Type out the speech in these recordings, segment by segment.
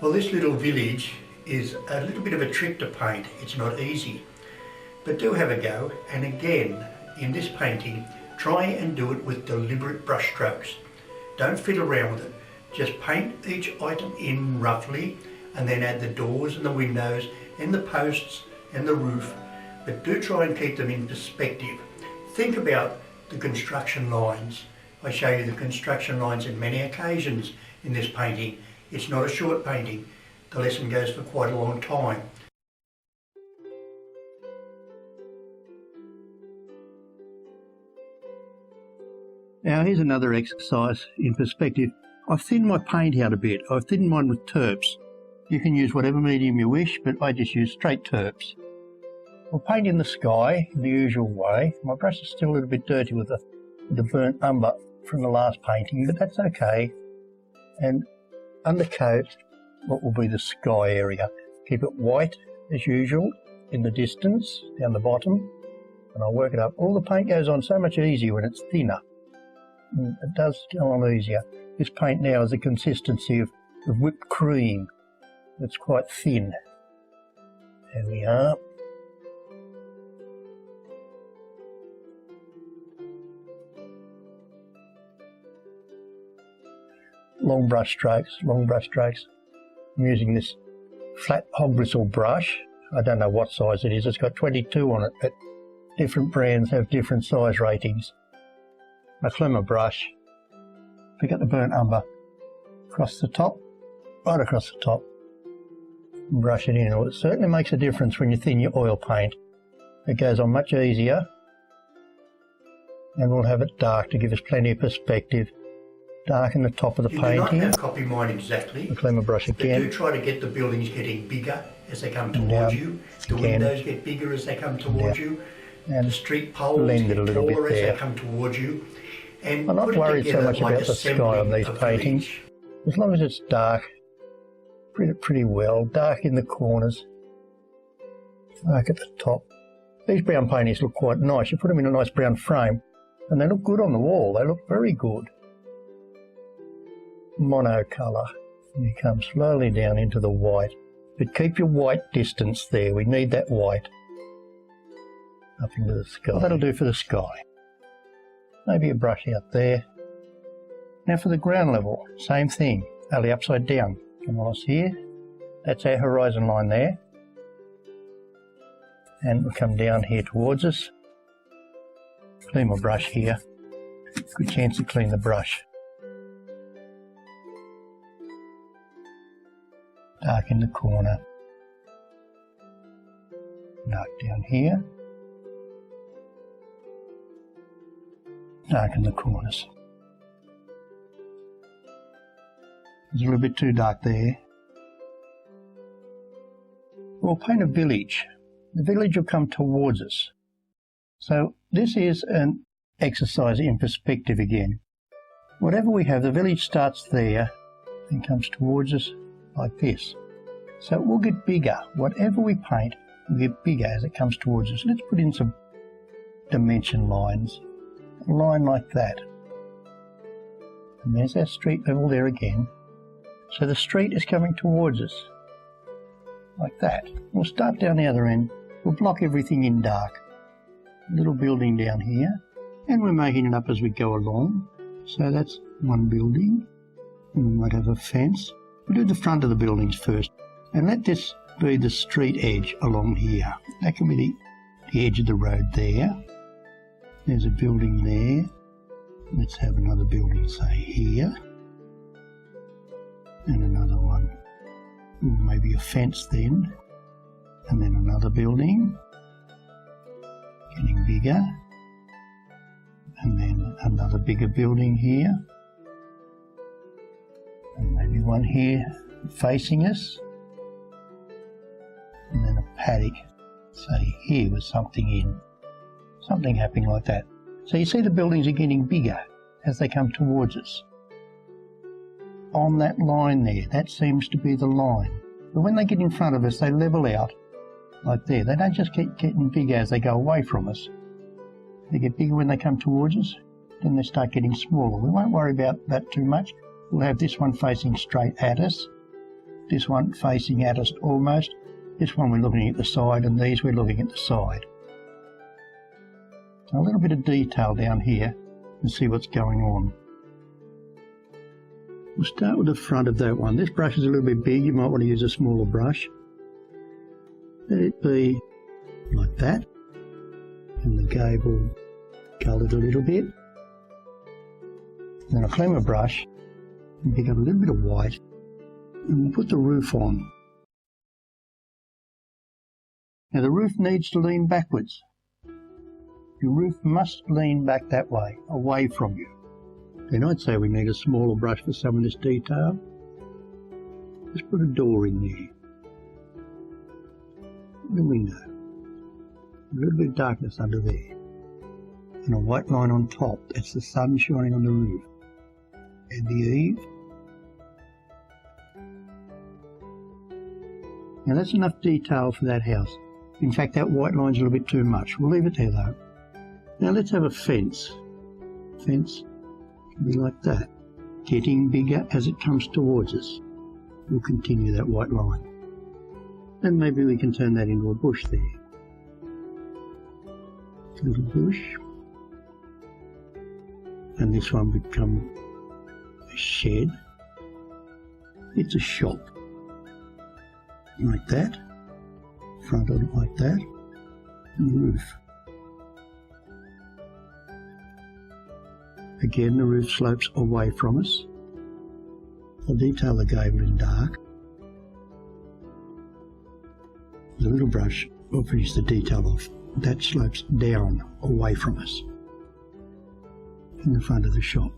Well, this little village is a little bit of a trick to paint. It's not easy, but do have a go. And again, in this painting, try and do it with deliberate brush strokes. Don't fiddle around with it. Just paint each item in roughly and then add the doors and the windows and the posts and the roof. But do try and keep them in perspective. Think about the construction lines. I show you the construction lines in many occasions in this painting. It's not a short painting. The lesson goes for quite a long time. Now here's another exercise in perspective. I've thinned my paint out a bit. I've thinned mine with terps. You can use whatever medium you wish, but I just use straight terps. I'll paint in the sky in the usual way. My brush is still a little bit dirty with the burnt umber from the last painting, but that's okay. And undercoat what will be the sky area. Keep it white as usual in the distance down the bottom, and I'll work it up. All the paint goes on so much easier when it's thinner. And it does go on easier. This paint now is the consistency of whipped cream. It's quite thin. There we are. Long brush strokes, long brush strokes. I'm using this flat hog bristle brush. I don't know what size it is. It's got 22 on it, but different brands have different size ratings. I clean my brush, pick up the burnt umber across the top, right across the top, and brush it in. Well, it certainly makes a difference when you thin your oil paint. It goes on much easier, and we'll have it dark to give us plenty of perspective. Darken the top of the painting. You do not have to copy mine exactly. I clean my brush again. But do try to get the buildings getting bigger as they come towards you. The windows get bigger as they come towards you. And the street poles get taller as they come towards you. And I'm not worried so much about the sky on these paintings. As long as it's dark, pretty well. Dark in the corners, dark at the top. These brown paintings look quite nice. You put them in a nice brown frame and they look good on the wall. They look very good. Monocolour. You come slowly down into the white, but keep your white distance there. We need that white up into the sky. Well, that'll do for the sky. Maybe a brush out there. Now for the ground level, same thing, only upside down. Come across here. That's our horizon line there. And we'll come down here towards us. Clean my brush here. Good chance to clean the brush. Dark in the corner. Dark down here. Dark in the corners. It's a little bit too dark there. We'll paint a village. The village will come towards us. So this is an exercise in perspective again. Whatever we have, the village starts there and comes towards us like this. So it will get bigger. Whatever we paint will get bigger as it comes towards us. Let's put in some dimension lines. A line like that. And there's our street level there again. So the street is coming towards us. Like that. We'll start down the other end. We'll block everything in dark. A little building down here. And we're making it up as we go along. So that's one building. And we might have a fence. We'll do the front of the buildings first. And let this be the street edge along here. That can be the edge of the road there. There's a building there. Let's have another building, say, here. And another one. Maybe a fence then. And then another building. Getting bigger. And then another bigger building here. And maybe one here facing us. And then a paddock, say here, with something in. Something happening like that. So you see the buildings are getting bigger as they come towards us. On that line there, that seems to be the line. But when they get in front of us, they level out like there. They don't just keep getting bigger as they go away from us. They get bigger when they come towards us, then they start getting smaller. We won't worry about that too much. We'll have this one facing straight at us, this one facing at us almost. This one we're looking at the side, and these we're looking at the side. So a little bit of detail down here and see what's going on. We'll start with the front of that one. This brush is a little bit big, you might want to use a smaller brush. Let it be like that, and the gable coloured a little bit. Then I'll clean my brush and pick up a little bit of white, and we'll put the roof on. Now the roof needs to lean backwards. Your roof must lean back that way, away from you. Then I'd say we need a smaller brush for some of this detail. Just put a door in there. The window. A little bit of darkness under there. And a white line on top. That's the sun shining on the roof. And the eave. Now that's enough detail for that house. In fact, that white line's a little bit too much. We'll leave it there though. Now let's have a fence. Fence can be like that, getting bigger as it comes towards us. We'll continue that white line. And maybe we can turn that into a bush there. A little bush. And this one would become a shed. It's a shop. Like that. Front on it like that. And the roof. Again, the roof slopes away from us. I'll detail the gable in dark. With a little brush, we'll finish the detail off. That slopes down, away from us. In the front of the shop.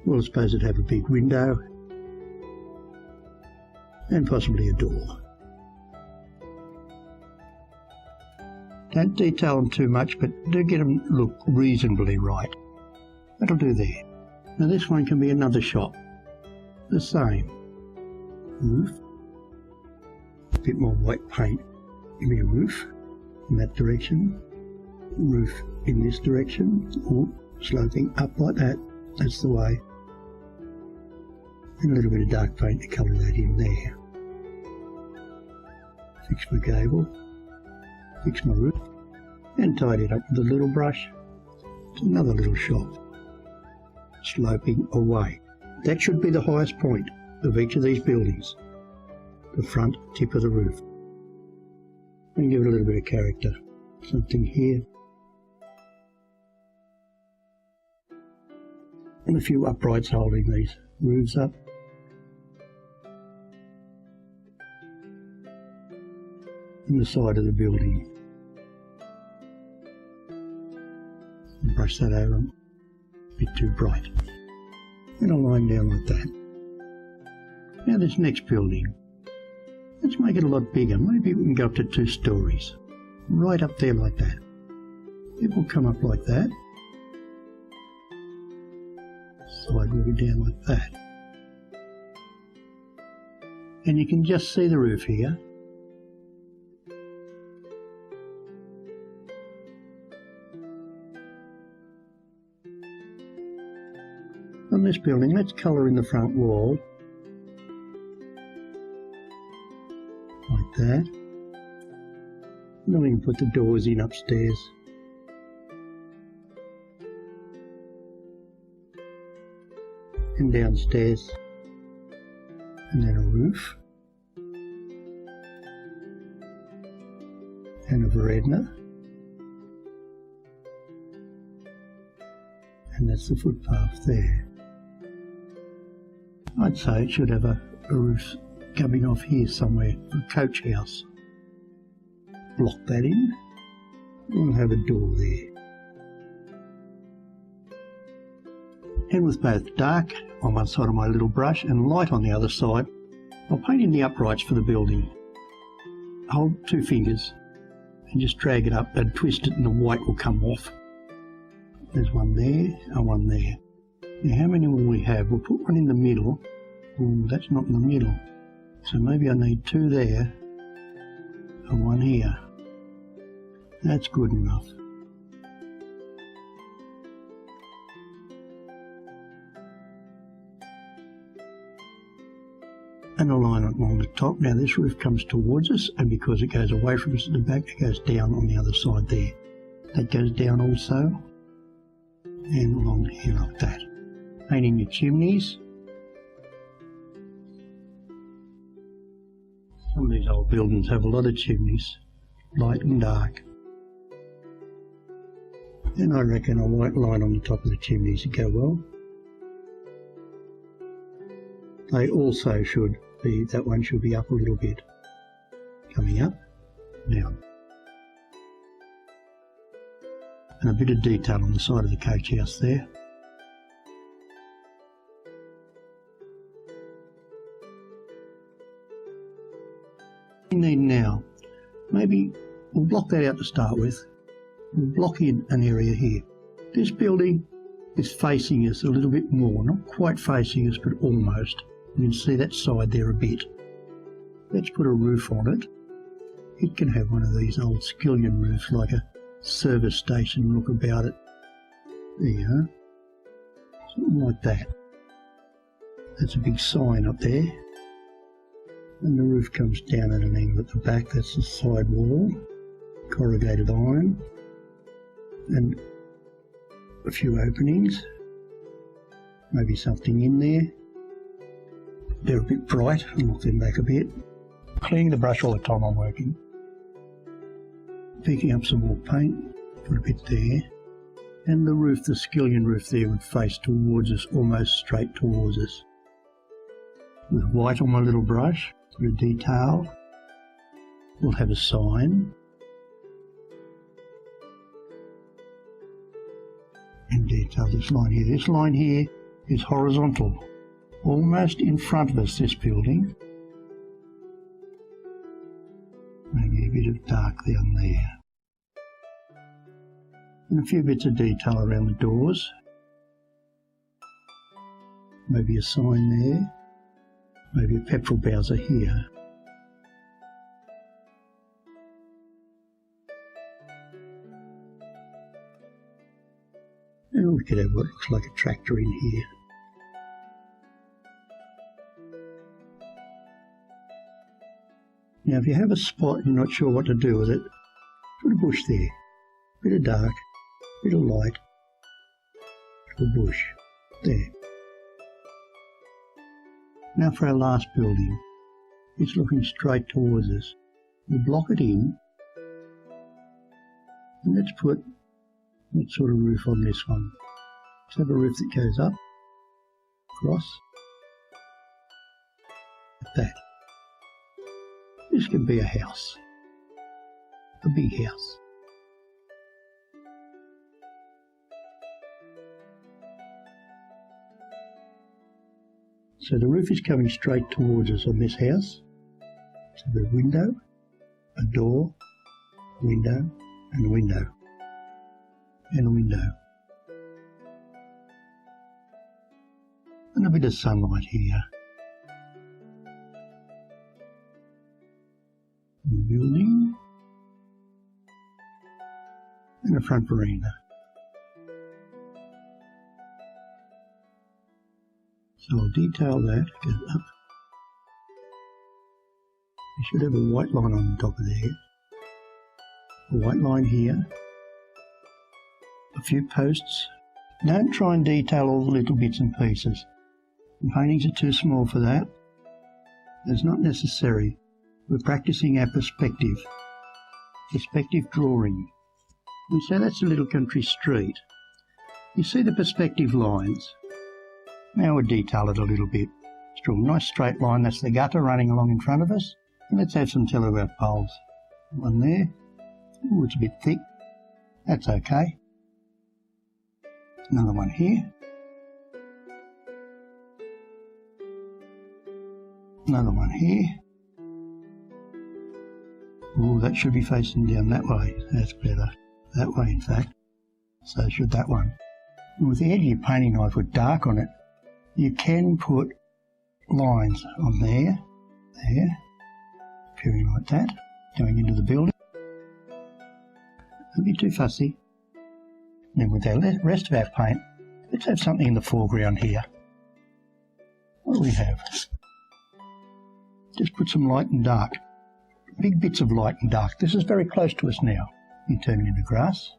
Well, I suppose it'd have a big window. And possibly a door. Don't detail them too much, but do get them look reasonably right. That'll do there. Now this one can be another shop. The same. Roof. A bit more white paint. Give me a roof in that direction. Roof in this direction. Or sloping up like that. That's the way. And a little bit of dark paint to colour that in there. Fix my gable. Fix my roof. And tidy it up with a little brush. It's another little shop. Sloping away. That should be the highest point of each of these buildings. The front tip of the roof. And give it a little bit of character. Something here. And a few uprights holding these roofs up. And the side of the building. And brush that over. A bit too bright. And a line down like that. Now this next building. Let's make it a lot bigger. Maybe we can go up to 2 stories. Right up there like that. It will come up like that. Side will be down like that. And you can just see the roof here. On this building, let's colour in the front wall. Like that. And then we can put the doors in upstairs. And downstairs. And then a roof. And a veranda. And that's the footpath there. I'd say it should have a roof coming off here somewhere, a coach house. Block that in, and we'll have a door there. And with both dark on one side of my little brush and light on the other side, I'll paint in the uprights for the building. Hold 2 fingers and just drag it up and twist it and the white will come off. There's one there and one there. Now how many will we have? We'll put one in the middle. Oh, that's not in the middle. So maybe I need 2 there and 1 here. That's good enough. and a line along the top. Now this roof comes towards us, and because it goes away from us at the back, it goes down on the other side there. That goes down also, and along here like that. Painting your chimneys. Some of these old buildings have a lot of chimneys, light and dark. And I reckon a white line on the top of the chimneys would go well. They also should be, that one should be up a little bit. Coming up, down. And a bit of detail on the side of the coach house there. We need now, maybe we'll block that out to start with. We'll block in an area here. This building is facing us a little bit more, not quite facing us, but almost. You can see that side there a bit. Let's put a roof on it. It can have one of these old skillion roofs, like a service station look about it. There you are. Something like that. That's a big sign up there. And the roof comes down at an angle at the back. That's the side wall. Corrugated iron. And a few openings. Maybe something in there. They're a bit bright. I'll knock them back a bit. Cleaning the brush all the time I'm working. Picking up some more paint. Put a bit there. And the roof, the skillion roof there, would face towards us, almost straight towards us. With white on my little brush. Put a detail. We'll have a sign. And detail this line here. This line here is horizontal. Almost in front of us, this building. Maybe a bit of dark down there. And a few bits of detail around the doors. Maybe a sign there. Maybe a petrol bowser here. And we could have what looks like a tractor in here. Now if you have a spot and you're not sure what to do with it, put a bush there. Bit of dark, bit of light, a bush. There. Now for our last building. It's looking straight towards us. We'll block it in. And let's put what sort of roof on this one. Let's have a roof that goes up, across, like that. This could be a house. A big house. So the roof is coming straight towards us on this house. So the window, a door, window, and a window, and a window. And a bit of sunlight here. And a building, and a front veranda. So I'll detail that, goes up. You should have a white line on the top of there. A white line here. A few posts. Don't try and detail all the little bits and pieces. The paintings are too small for that. It's not necessary. We're practicing our perspective. Perspective drawing. And so that's a little country street. You see the perspective lines. Now we'll detail it a little bit. Let's draw a nice straight line. That's the gutter running along in front of us. And let's have some telegraph poles. One there. Ooh, it's a bit thick. That's okay. Another one here. Another one here. Oh, that should be facing down that way. That's better. That way, in fact. So should that one. And with the edge of your painting knife with dark on it, you can put lines on there, appearing like that, going into the building. Don't be too fussy. And then with the rest of our paint, let's have something in the foreground here. What do we have? Just put some light and dark. Big bits of light and dark. This is very close to us now. You turn it into grass.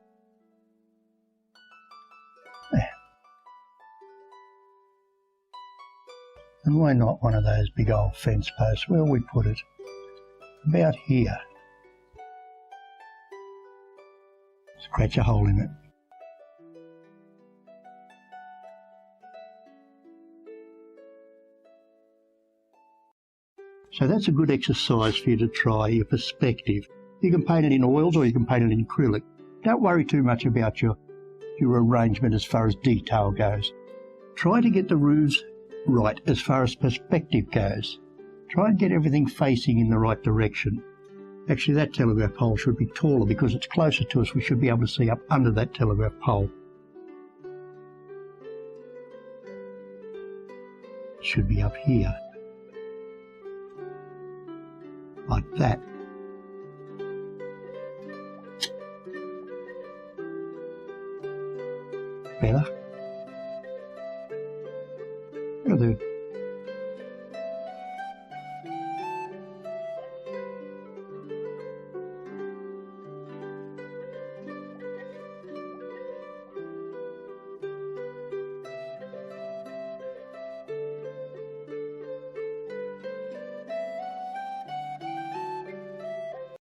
There. And why not one of those big old fence posts? Where we put it? About here. Scratch a hole in it. So that's a good exercise for you to try your perspective. You can paint it in oils or you can paint it in acrylic. Don't worry too much about your arrangement as far as detail goes. Try to get the roofs right as far as perspective goes. Try and get everything facing in the right direction. Actually, that telegraph pole should be taller because it's closer to us. We should be able to see up under that telegraph pole. It should be up here. Like that. Better. Look at the